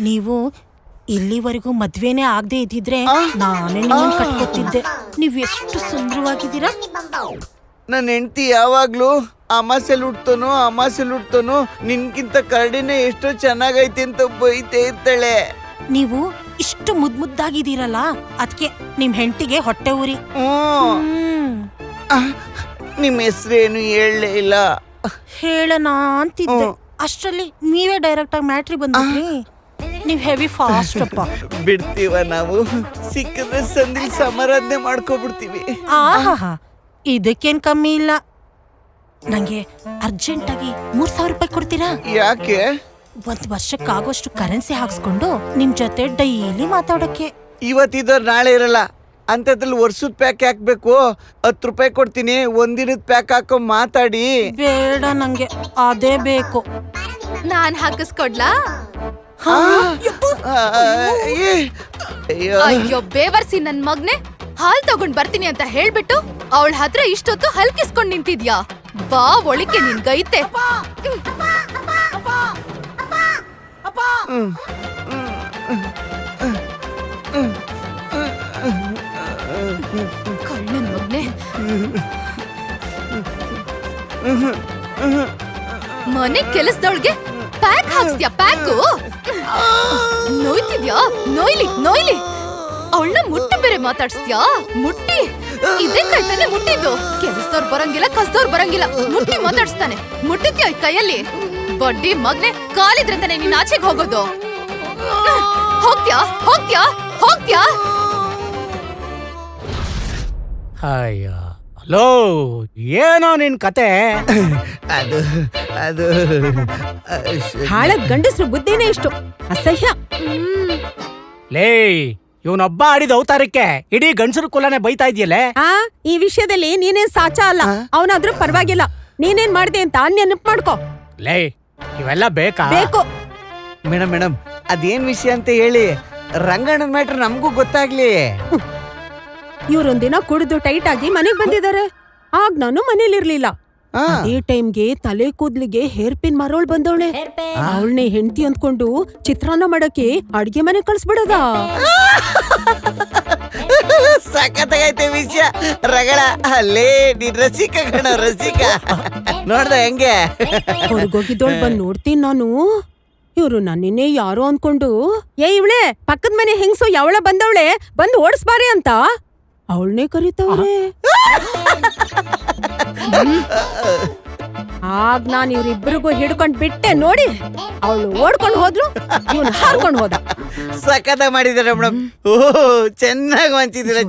ನೀವು ಇಲ್ಲಿವರೆಗೂ ಮದ್ವೆನೇ ಆಗದೆ ಇದ್ದಿದ್ರೆ ನಾನೇ ನಿಮ್ಮನ್ನ ಕಟ್ಕೊತಿದ್ದೆ. ನೀವ್ ಎಷ್ಟು ಸುಂದರವಾಗಿದ್ದೀರಾ. ನನ್ನ ಹೆಂಡತಿ ಯಾವಾಗ್ಲೂ ಅಮಾಸೆಲ್ ಹುಡ್ತಾನೋ ನಿನ್ಕಿಂತ ಕರಡಿನೇ ಎಷ್ಟೋ ಚೆನ್ನಾಗೈತಿ ಅಂತ ಬೈತೇ ಇರ್ತಾಳೆ. ನೀವು ಇಷ್ಟು ಮುದ್ದಾಗಿದ್ದೀರಲ್ಲ, ಅದಕ್ಕೆ ನಿಮ್ ಹೆಂಡತಿಗೆ ಹೊಟ್ಟೆ ಉರಿ. ನಿಮ್ ಹೆಸ್ರೇನು ಹೇಳಲೇ ಇಲ್ಲ. ಹೇಳೋಣ ಅಂತಿದ್ದೆ, ಅಷ್ಟರಲ್ಲಿ ನೀವೇ ಡೈರೆಕ್ಟ್ ಆಗಿ ಮ್ಯಾಟ್ರಿ ಬಂದ್ರಿ. ನೀವ್ ಹೆವಿ ಫಾಸ್ಟ್ ಅಪ್ಪ. ಬಿಡ್ತೀವ ನಾವು? ಸಿಕ್ಕಿದ್ರೆ ಸಂದಿಲ್ ಸಮಾರಾಧನೆ ಮಾಡ್ಕೊಬಿಡ್ತೀವಿ. ಆಹಾ, ಇದಕ್ಕೇನ್ ಕಮ್ಮಿ ಇಲ್ಲ. ನಂಗೆ ಅರ್ಜೆಂಟ್ ಆಗಿ 3,000 ರೂಪಾಯಿ ಕೊಡ್ತೀರಾ? ಯಾಕೆ? 1 ವರ್ಷಕ್ಕಾಗೋಷ್ಟು ಕರೆನ್ಸಿ ಹಾಕ್ಸ್ಕೊಂಡು ನಿಮ್ ಜೊತೆ ಡೈಲಿ ಮಾತಾಡಕ್ಕೆ. ಇವತ್ತಿದ್ದವ್ರು ನಾಳೆ ಇರಲ್ಲ, ಅಂತದ್ರಲ್ಲಿ ವರ್ಷದ ಪ್ಯಾಕ್ ಹಾಕ್ಬೇಕು. 10 ರೂಪಾಯಿ ಕೊಡ್ತೀನಿ, ಒಂದಿನದ ಪ್ಯಾಕ್ ಹಾಕೋ ಮಾತಾಡಿ. ಬೇಡ, ನಂಗೆ ಅದೇ ಬೇಕು. ನಾನ್ ಹಾಕಿಸ್ಕೊಡ್ಲಾ? ಅಯ್ಯೋ ಬೇವರ್ಸಿ ನನ್ ಮಗ್ನೆ, ಹಾಲ್ ತಗೊಂಡ್ ಬರ್ತೀನಿ ಅಂತ ಹೇಳ್ಬಿಟ್ಟು ಅವಳ ಹತ್ರ ಇಷ್ಟೊತ್ತು ಹಲ್ಕಿಸ್ಕೊಂಡ್ ನಿಂತಿದ್ಯಾ? ಬಾ ಒಳಿಕೆ ನಿನ್ಗೈತೆ. ಕಳ್ಳನ್ ಮಗ್ನೆ, ಮನೆ ಕೆಲಸದೊಳಗೆ ಪ್ಯಾಕ್ ಹಾಕ್ಸ್ದ್ಯಾ? ಪ್ಯಾಕು ನೋಯ್ತಿದ್ಯಾ? ನೋಯ್ಲಿ ಅವಳನ್ನ ಮುಟ್ಟಿ ಬೇರೆ ಮಾತಾಡ್ಸ್ದ್ಯಾ? ಮುಟ್ಟಿ ಇದೇ ಕೈತಾನೆ ಮುಟ್ಟಿದ್ದು. ಕೆಲಸದವ್ರು ಬರಂಗಿಲ್ಲ, ಕಸ್ದವ್ರು ಬರಂಗಿಲ್ಲ, ಮುಟ್ಟಿ ಮಾತಾಡ್ಸ್ತಾನೆ. ಮುಟ್ಟಿದ್ಯಾ ಕೈಯಲ್ಲಿ? ಬಡ್ಡಿ ಮಗ್ನೆ, ಕಾಲಿದ್ರೆ ತಾನೆ ನೀನ್ ಆಚೆಗೆ ಹೋಗೋದು. ಹೋಗ್ತ್ಯಾ? ಅಯ್ಯ, ಹಲೋ, ಏನೋ ನಿನ್ ಕತೆ? ಅದು ಹಾಳ ಗಂಡಸ್ರು ಬುದ್ಧಿನೇ ಇಷ್ಟು ಅಸಹ್ಯ. ಲೇ, ಇವನೊಬ್ಬ ಆಡಿದ ಅವತಾರಕ್ಕೆ ಇಡೀ ಗಂಡಸರು ಕುಲನೆ ಬೈತಾ ಇದೆಯಲ್ಲೇ. ಈ ವಿಷಯದಲ್ಲಿ ನೀನೇನ್ ಸಾಚ ಅಲ್ಲ. ಅವನಾದ್ರೂ ಪರವಾಗಿಲ್ಲ, ನೀನೇನ್ ಮಾಡ್ದೆ ಅಂತ ನೆನಪು ಮಾಡ್ಕೋ. ಲೇ, ಇವೆಲ್ಲ ಬೇಕಾ? ಬೇಕು. ಮೇಡಮ್ ಅದೇನ್ ವಿಷಯ ಅಂತ ಹೇಳಿ, ರಂಗಣ್ಣನ ಮ್ಯಾಟ್ರ್ ನಮಗೂ ಗೊತ್ತಾಗ್ಲಿ. ಇವ್ರೊಂದಿನ ಕುಡಿದು ಟೈಟ್ ಆಗಿ ಮನೆಗ್ ಬಂದಿದ್ದಾರೆ. ಆಗ ನಾನು ಮನೇಲಿರ್ಲಿಲ್ಲ. ಅದೇ ಟೈಮ್ಗೆ ತಲೆ ಕೂದ್ಲಿಗೆ ಹೇರ್ ಪಿನ್ ಮಾರೋಳ್ ಬಂದವಳೆ. ಅವಳನ್ನೇ ಹೆಂಡತಿ ಅಂದ್ಕೊಂಡು ಚಿತ್ರಾನ್ನ ಮಾಡಕ್ಕೆ ಅಡ್ಗೆ ಮನೆ ಕಳ್ಸ್ಬಿಡದ. ಸಖತ್ತಾಗೈತೆ ವಿಷಯ ರಗಳ. ಅಲ್ಲೇ ನೀನ್ ರಸಿಕ ಕಣ, ರಸಿಕ. ನೋಡ್ದ ಹೆಂಗೆ? ಹೊರಗೋಗಿದ್ದವಳು ಬಂದ್ ನೋಡ್ತೀನಿ ನಾನು. ಇವ್ರು ನನ್ನೇ ಯಾರೋ ಅನ್ಕೊಂಡು, ಇವಳೆ ಪಕ್ಕದ ಮನೆ ಹೆಂಗ್ಸು ಯಾವಳ ಬಂದವಳೆ, ಬಂದು ಓಡಿಸ್ಬಾರಿ ಅಂತ ಅವಳನ್ನೇ ಕರೀತವ್ರೆ. ಆಗ ನಾನ್ ಇವ್ರಿಬ್ರಿಗೂ ಹಿಡ್ಕೊಂಡ್ ಬಿಟ್ಟೆ ನೋಡಿ. ಅವಳು ಓಡ್ಕೊಂಡ್ ಹೋದ್ಲು, ಇವನು ಹಾರ್ಕೊಂಡ್ ಹೋದ. ಸಖತ್ತ ಮಾಡಿದಾರೆ ಮೇಡಮ್. ಓ, ಚೆನ್ನಾಗಿ ವಂಚಿದ್ದೀರಾ.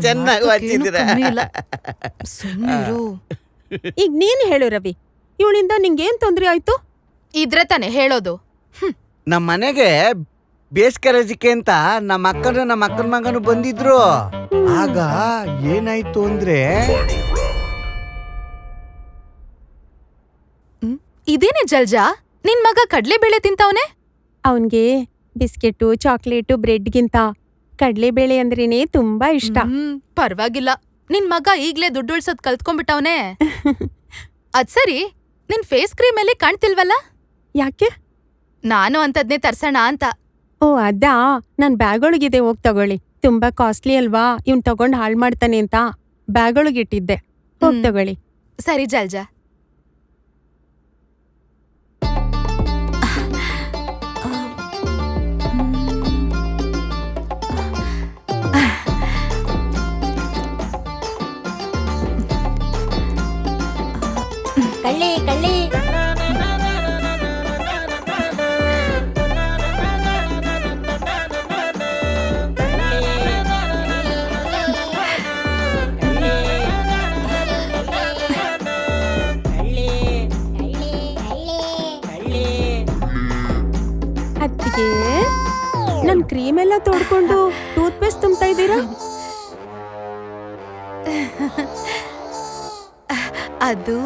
ಈಗ ನೀನ್ ಹೇಳು ರವಿ, ಇವಳಿಂದ ನಿಂಗೇನ್ ತೊಂದ್ರೆ ಆಯ್ತು? ಇದ್ರೆ ತಾನೆ ಹೇಳೋದು. ನಮ್ಮ ಮನೆಗೆ ಬೇಸಿಗೆ ರಜಕ್ಕೆ ಅಂತ ನಮ್ಮ ಅಕ್ಕನ ಮಗನು ಬಂದಿದ್ರು. ಆಗ ಏನಾಯ್ತು ಅಂದ್ರೆ, ಇದೇನೆ ಜಲ್ಜಾ, ನಿನ್ ಮಗ ಕಡ್ಲೆಬೇಳೆ ತಿಂತವನೆ? ಅವನ್ಗೆ ಬಿಸ್ಕೆಟು, ಚಾಕ್ಲೇಟು, ಬ್ರೆಡ್ಗಿಂತ ಕಡ್ಲೆಬೇಳೆ ಅಂದ್ರೇನೆ ತುಂಬಾ ಇಷ್ಟ. ಪರವಾಗಿಲ್ಲ, ನಿನ್ ಮಗ ಈಗ್ಲೇ ದುಡ್ಡು ಉಳ್ಸೋದ್ ಕಲ್ತ್ಕೊಂಡ್ಬಿಟ್ಟವನೆ. ಅದ್ ಸರಿ, ನಿನ್ ಫೇಸ್ ಕ್ರೀಮ್ ಅಲ್ಲಿ ಕಾಣ್ತಿಲ್ವಲ್ಲ? ಯಾಕೆ? ನಾನು ಅಂತದ್ನೇ ತರ್ಸೋಣ ಅಂತ. ಓ ಅದಾ, ನನ್ ಬ್ಯಾಗ್ ಒಳಗಿದೆ, ಹೋಗ್ ತಗೊಳ್ಳಿ. ತುಂಬಾ ಕಾಸ್ಟ್ಲಿ ಅಲ್ವಾ, ಇವ್ನ್ ತಗೊಂಡ್ ಹಾಳ್ ಮಾಡ್ತಾನೆ ಅಂತ ಬ್ಯಾಗ್ ಒಳಗಿಟ್ಟಿದ್ದೆ. ಹೋಗ್ ತಗೊಳ್ಳಿ. ಸರಿ ಜಲ್ಜಾ. ಕಳ್ಳಿ ಕಳ್ಳಿ ಅತ್ತಿಗೆ, ನನ್ ಕ್ರೀಮ್ ಎಲ್ಲ ತೋಡ್ಕೊಂಡು ಟೂತ್ ಪೇಸ್ಟ್ ತುಂಬ್ತಾ ಇದ್ದೀರಾ? ಅದು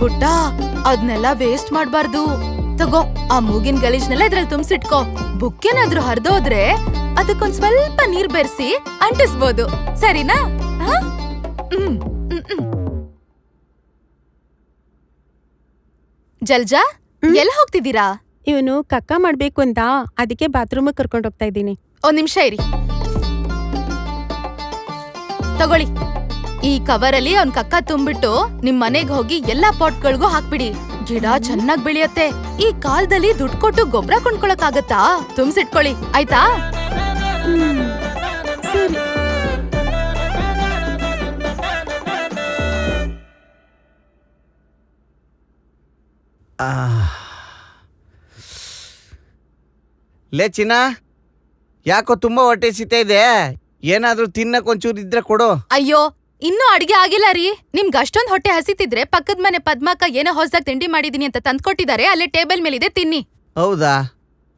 ಪುಟ್ಟ, ಅದ್ನೆಲ್ಲ ವೇಸ್ಟ್ ಮಾಡ್ಬಾರ್ದು. ತಗೋ, ಆ ಮೂಗಿನ ಗಲೀಜ್ನೆಲ್ಲ ಇದ್ರಲ್ಲಿ ತುಂಬಿಸಿಟ್ಕೋ. ಬುಕ್ಕೇನಾದ್ರೂ ಹರಿದೋದ್ರೆ ಅದಕ್ಕೊಂದ್ ಸ್ವಲ್ಪ ನೀರ್ ಬೆರೆಸಿ ಅಂಟಿಸ್ಬೋದು, ಸರಿನಾ? ಜಲ್ಜಾ ಎಲ್ಲಿ ಹೋಗ್ತಿದ್ದೀರಾ? ಇವನು ಕಕ್ಕ ಮಾಡ್ಬೇಕು ಅಂತ ಅದಕ್ಕೆ ಬಾತ್ರೂಮ್ ಕರ್ಕೊಂಡು ಹೋಗ್ತಾ ಇದ್ದೀನಿ. ಒಂದ್ ನಿಮಿಷ ಇರಿ. ತಗೊಳ್ಳಿ, ಈ ಕವರಲ್ಲಿ ಅವ್ನ್ ಕಕ್ಕ ತುಂಬಿಟ್ಟು ನಿಮ್ ಮನೆಗ್ ಹೋಗಿ ಎಲ್ಲಾ ಪಾಟ್ಗಳಿಗೂ ಹಾಕ್ಬಿಡಿ. ಗಿಡ ಚೆನ್ನಾಗ್ ಬೆಳೆಯತ್ತೆ. ಈ ಕಾಲದಲ್ಲಿ ದುಡ್ಡು ಕೊಟ್ಟು ಗೊಬ್ಬರ ಕೊಂಡ್ಕೊಳಕ್ಕಾಗತ್ತಾ? ತುಂಬಿಸಿಟ್ಕೊಳ್ಳಿ, ಆಯ್ತಾ? ಸರಿ. ಲೇ ಚಿನ್ನ, ಯಾಕೋ ತುಂಬಾ ಹೊಟ್ಟೆ ಸಿಗ್ತಾ ಇದೆ, ಏನಾದ್ರೂ ತಿನ್ನಕ್ ಒಂಚೂರು ಇದ್ರೆ ಕೊಡು. ಅಯ್ಯೋ, ಇನ್ನೂ ಅಡ್ಗೆ ಆಗಿಲ್ಲ ರೀ. ನಿಮ್ಗ್ ಅಷ್ಟೊಂದ್ ಹೊಟ್ಟೆ ಹಸಿತಿದ್ರೆ ಪಕ್ಕದ ಮನೆ ಪದ್ಮಕ್ಕ ಏನೋ ಹೊಸದಾಗ್ ತಿಂಡಿ ಮಾಡಿದೀನಿ ಅಂತ ತಂದ್ಕೊಟ್ಟಿದ್ದಾರೆ, ಅಲ್ಲೇ ಟೇಬಲ್ ಮೇಲಿದೆ, ತಿನ್ನಿ. ಹೌದಾ?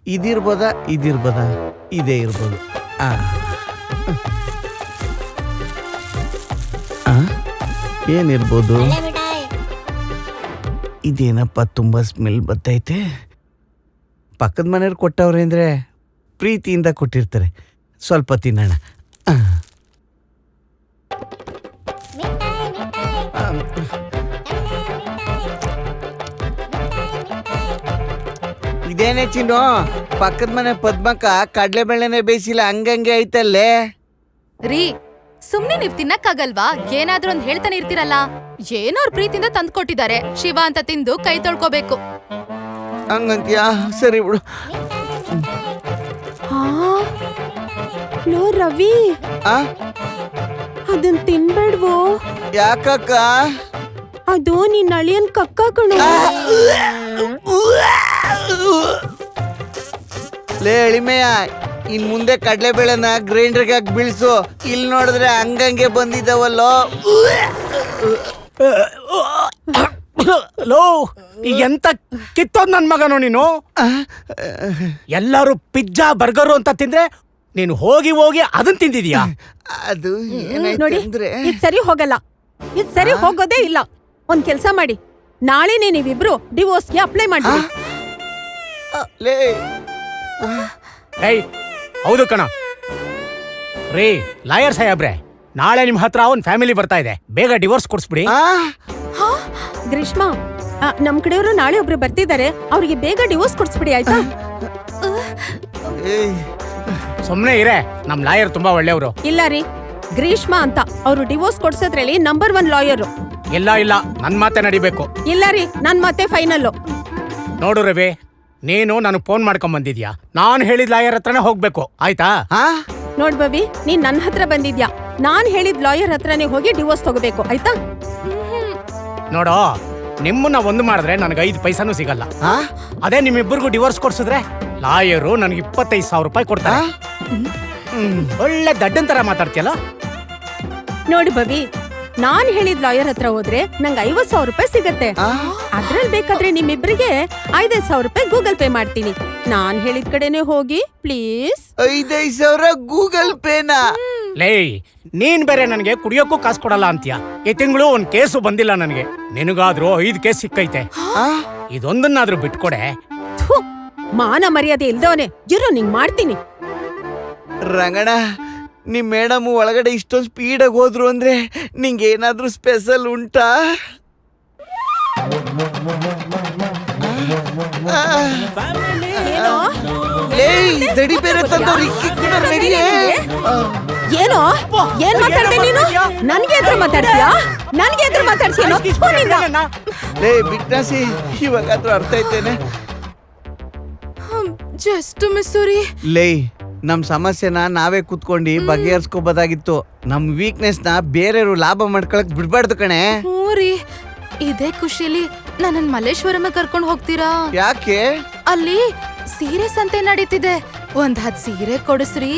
ಇದಿರ್ಬೋದಾ? ಇದೇ ಇರ್ಬೋದು. ಏನಿರ್ಬೋದು? ಕಳ್ಳೆ ಮಿಠಾಯಿ. ಇದೇನಪ್ಪ ತುಂಬಾ ಸ್ಮೆಲ್ ಬರ್ತೈತೆ. ಪಕ್ಕದ ಮನೆಯವ್ರು ಕೊಟ್ಟವ್ರೆ ಅಂದ್ರೆ ಪ್ರೀತಿಯಿಂದ ಕೊಟ್ಟಿರ್ತಾರೆ. ಸ್ವಲ್ಪ ತಿನ್ನೋಣ. ಮಿಠಾಯಿ, ಮಿಠಾಯಿ. ಇದೇನೇ ಚಿನ್ನು, ಪಕ್ಕದ ಮನೆ ಪದ್ಮಕ್ಕ ಕಡ್ಲೆಬೇಳೆನೆ ಬೇಯಿಸಿಲ್ಲ, ಹಂಗಂಗೆ ಐತಲ್ಲೇ. ರೀ, ಸುಮ್ನೆ ನೀವ್ ತಿನ್ನಕ್ಕಾಗಲ್ವಾ? ಏನಾದ್ರೂ ಒಂದ್ ಹೇಳ್ತಾನೆ ಇರ್ತೀರಲ್ಲ. ಏನೋ ಅವ್ರ ಪ್ರೀತಿಯಿಂದ ತಂದ್ಕೊಟ್ಟಿದ್ದಾರೆ, ಶಿವ ಅಂತ ತಿಂದು ಕೈ ತೊಳ್ಕೋಬೇಕು. ಹಂಗಂತೀಯಾ? ಸರಿ ಬಿಡು. ಲೋ ರವಿ, ಆ ಅದನ್ ತಿನ್ಬೇಡ್ವೋ. ಯಾಕಕ್ಕ? ಅದು ನಿನ್ನ ಅಳಿಯನ್ ಕಕ್ಕ ಕಣೋ. ಲೇ ಎಳಿಮೆಯ, ಇನ್ ಮುಂದೆ ಕಡ್ಲೆಬೇಳೆನ ಗ್ರೈಂಡರ್ಗೆ ಹಾಕಿ ಬೀಳ್ಸು. ಇಲ್ಲಿ ನೋಡಿದ್ರೆ ಹಂಗಂಗೆ ಬಂದಿದ್ದಾವಲ್ಲೋ. ಲೋ, ಎಂತ ಕಿತ್ತೋದ್ ನನ್ ಮಗನೋ ನೀನು. ಎಲ್ಲರೂ ಪಿಜ್ಜಾ ಬರ್ಗರು ಅಂತ ತಿಂದ್ರೆ ನೀನು ಹೋಗಿ ಹೋಗಿ ಅದನ್ ತಿಂದಿದ್ಯಾ? ಅದು ನೋಡಿ, ಏನಾಯ್ತು ಅಂದ್ರೆ ಇದ್ ಸರಿ ಹೋಗಲ್ಲ. ಇದ್ ಸರಿ ಹೋಗೋದೇ ಇಲ್ಲ. ಒಂದ್ ಕೆಲ್ಸ ಮಾಡಿ, ನಾಳೆನೇ ನೀವಿಬ್ರು ಡಿವೋರ್ಸ್ಗೆ ಅಪ್ಲೈ ಮಾಡಿ. ಲೇ ಏಯ್, ಹೌದು ಕಣ ರೀ ಲಾಯರ್ ಸಾಹೇಬ್ರೆ, ನಾಳೆ ನಿಮ್ ಹತ್ರ ಒಂದ್ ಫ್ಯಾಮಿಲಿ ಬರ್ತಾ ಇದೆ, ಬೇಗ ಡಿವೋರ್ಸ್ ಕೊಡ್ಸ್ಬಿಡಿ. ಗ್ರೀಷ್ಮಾ, ನಮ್ ಕಡೆಯವರು ನಾಳೆ ಒಬ್ರು ಬರ್ತಿದ್ದಾರೆ, ಅವ್ರಿಗೆ ಬೇಗ ಡಿವೋರ್ಸ್ ಕೊಡ್ಸ್ಬಿಡಿ, ಆಯ್ತಾ? ಸುಮ್ನೆ ಇರೇ, ನಮ್ ಲಾಯರ್ ತುಂಬಾ ಒಳ್ಳೆಯವರು. ಇಲ್ಲ ರೀ, ಗ್ರೀಷ್ಮಾ ಅಂತ ಅವ್ರು ಡಿವೋರ್ಸ್ ಕೊಡ್ಸೋದ್ರಲ್ಲಿ ನಂಬರ್ 1 ಲಾಯರ್. ಇಲ್ಲ ನನ್ ಮಾತೆ ನಡಿಬೇಕು. ಇಲ್ಲ ರೀ, ನನ್ ಮತ್ತೆ ಫೈನಲ್ಲು. ನೋಡು ರವಿ, ನೀನು ನನಗ್ ಫೋನ್ ಮಾಡ್ಕೊಂಡ್ ಬಂದಿದ್ಯಾ, ನಾನ್ ಹೇಳಿದ್ ಲಾಯರ್ ಹತ್ರನೇ ಹೋಗ್ಬೇಕು, ಆಯ್ತಾ? ನೋಡ್ ಬವಿ, ನೀನ್ ನನ್ ಹತ್ರ ಬಂದಿದ್ಯಾ, ನಾನ್ ಹೇಳಿದ್ ಲಾಯರ್ ಹತ್ರನೇ ಹೋಗಿ ಡಿವೋರ್ಸ್ ತಗೋಬೇಕು, ಆಯ್ತಾ? ನೋಡೋ, ನಿಮ್ಮನ್ನ ಒಂದು ಮಾಡಿದ್ರೆ ನನಗೆ 5 ಪೈಸಾನು ಸಿಗಲ್ಲ. ಅದೇ ನಿಮ್ಮಿಬ್ಬರಿಗೂ ಡಿವೋರ್ಸ್ ಕೊಡ್ಸಿದ್ರೆ ಲಾಯರು ನನಗೆ 25,000 ರೂಪಾಯಿ ಕೊಡ್ತಾರೆ. ಒಳ್ಳೆ ದಡ್ಡನ್ ತರ ಮಾತಾಡ್ತೀಯಲ್ಲ. ನೋಡಿ ಬವಿ, ನಾನ್ ಹೇಳಿದ್ ಲಾಯರ್ ಹತ್ರ ಹೋದ್ರೆ ನಂಗೆ 50,000 ರೂಪಾಯಿ ಸಿಗತ್ತೆ. ಅದ್ರಲ್ಲಿ ಬೇಕಾದ್ರೆ ನಿಮ್ಮಿಬ್ರಿಗೆ 5,000 ರೂಪಾಯಿ ಗೂಗಲ್ ಪೇ ಮಾಡ್ತೀನಿ. ನಾನ್ ಹೇಳಿದ ಕಡೆನೆ ಹೋಗಿ ಪ್ಲೀಸ್. 5,000 ಗೂಗಲ್ ಪೇನಾ? ಲೇ, ನೀನ್ ಬೇರೆ ನನಗೆ ಕುಡಿಯೋಕ್ಕೂ ಕಾಸು ಕೊಡಲ್ಲ ಅಂತೀಯ. ಈ ತಿಂಗಳು ಒಂದ್ ಕೇಸು ಬಂದಿಲ್ಲ ನನಗೆ, ನಿನಗಾದ್ರೂ 5 ಕೇಸ್ ಸಿಕ್ಕೈತೆ. ಇದೊಂದನ್ನಾದ್ರೂ ಬಿಟ್ಕೊಡೆ. ಥು, ಮಾನ ಮರ್ಯಾದೆ ಇಲ್ದವನೆ, ಇರು ನಿಂಗ್ ಮಾಡ್ತೀನಿ. ರಂಗಣ, ನಿಮ್ ಮೇಡಮ್ ಒಳಗಡೆ ಇಷ್ಟೊಂದು ಸ್ಪೀಡಾಗಿ ಹೋದ್ರು ಅಂದ್ರೆ ನಿಂಗೆ ಏನಾದ್ರೂ ಸ್ಪೆಷಲ್ ಉಂಟಾ? ದಡಿ ಬೇರೆ ತಂದವ್ರು ಏನೋ ಏನ್ ಮಾತಾಡ್ದೆ ನೀನು? ನನ್ಗೆ ಎದುರು ಮಾತಾಡ್ತೀಯಾ? ನನ್ಗೆ ಎದುರು ಮಾತಾಡ್ತೀಯೋ? ಲೇ ಬಿಟ್ನಾಸಿ, ಇವಾಗಾದ್ರೂ ಅರ್ಥ ಐತೇನೆ? Just Missouri. ಲೇ, ನಮ್ ಸಮಸ್ಯೆನ ನಾವೇ ಕುತ್ಕೊಂಡು ಬಗೆಹರಿಸ್ಕೋಬೋದಾಗಿತ್ತು. ನಮ್ ವೀಕ್ನೆಸ್ ನ ಬೇರೆಯವರು ಲಾಭ ಮಾಡ್ಕೊಳಕ್ ಬಿಡ್ಬಾರ್ದು ಕಣೆ. ಹ್ಞೂರಿ, ಇದೇ ಖುಷಿಲಿ ನನ್ನ ಮಲ್ಲೇಶ್ವರಂ ಕರ್ಕೊಂಡು ಹೋಗ್ತೀರಾ? ಯಾಕೆ? ಅಲ್ಲಿ ಸೀರೆ ಸಂತೆ ನಡೀತಿದೆ, ಒಂದ್ 10 ಸೀರೆ ಕೊಡಿಸ್ರಿ.